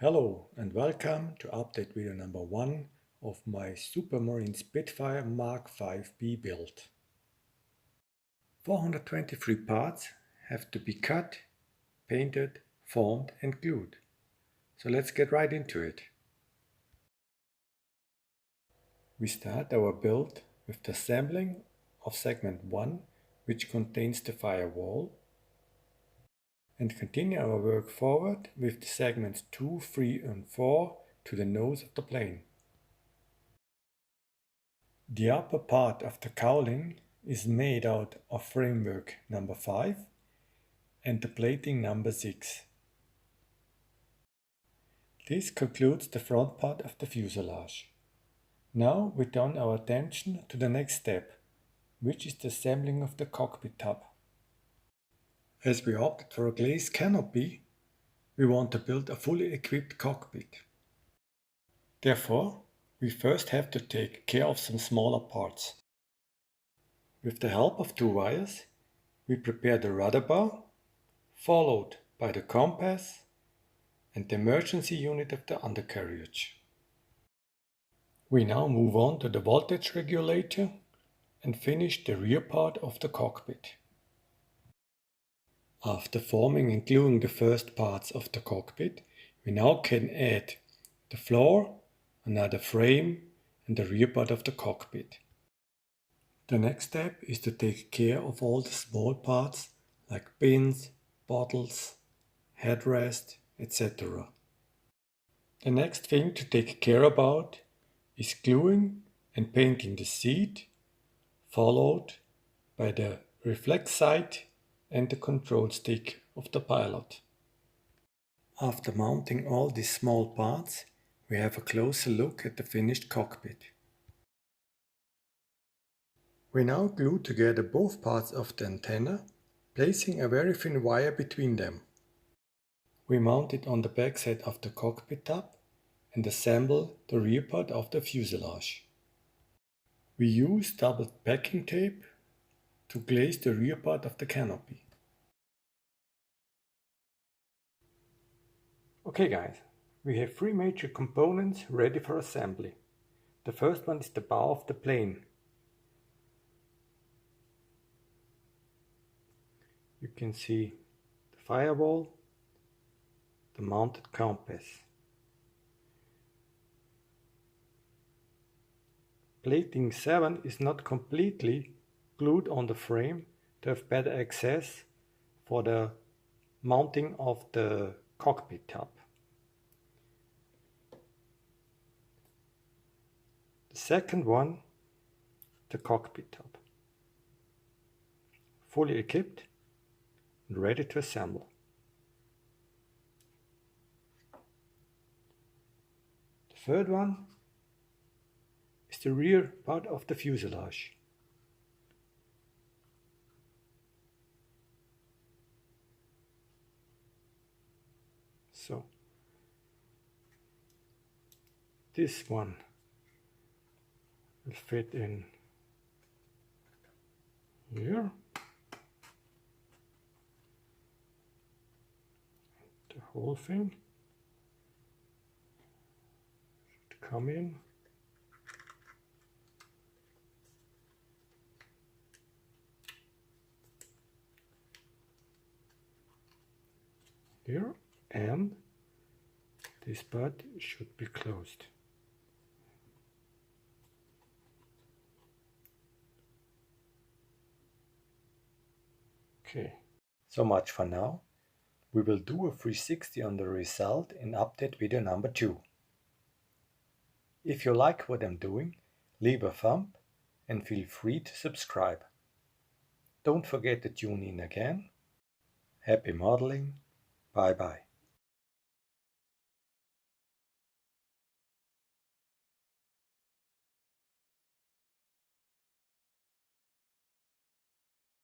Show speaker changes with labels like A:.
A: Hello and welcome to update video number 1 of my Supermarine Spitfire Mk.Vb build. 423 parts have to be cut, painted, formed and glued. So let's get right into it. We start our build with the assembling of segment 1, which contains the firewall, and continue our work forward with the segments 2, 3 and 4 to the nose of the plane. The upper part of the cowling is made out of framework number 5 and the plating number 6. This concludes the front part of the fuselage. Now we turn our attention to the next step, which is the assembling of the cockpit top. As we opted for a glazed canopy, we want to build a fully equipped cockpit. Therefore, we first have to take care of some smaller parts. With the help of 2 wires, we prepare the rudder bar, followed by the compass and the emergency unit of the undercarriage. We now move on to the voltage regulator and finish the rear part of the cockpit. After forming and gluing the first parts of the cockpit, we now can add the floor, another frame and the rear part of the cockpit. The next step is to take care of all the small parts like bins, bottles, headrest, etc. The next thing to take care about is gluing and painting the seat, followed by the reflex sight and the control stick of the pilot. After mounting all these small parts, we have a closer look at the finished cockpit. We now glue together both parts of the antenna, placing a very thin wire between them. We mount it on the backside of the cockpit top and assemble the rear part of the fuselage. We use double packing tape to glaze the rear part of the canopy. Okay guys, we have 3 major components ready for assembly. The first one is the bow of the plane. You can see the firewall, the mounted compass. Plating 7 is not completely glued on the frame to have better access for the mounting of the cockpit top. The second one, the cockpit top. Fully equipped and ready to assemble. The third one is the rear part of the fuselage. So, this one will fit in here. The whole thing should come in. Here, and this part should be closed. Okay, so much for now. We will do a 360 on the result in update video number 2. If you like what I'm doing, leave a thumb and feel free to subscribe. Don't forget to tune in again. Happy modeling. Bye bye.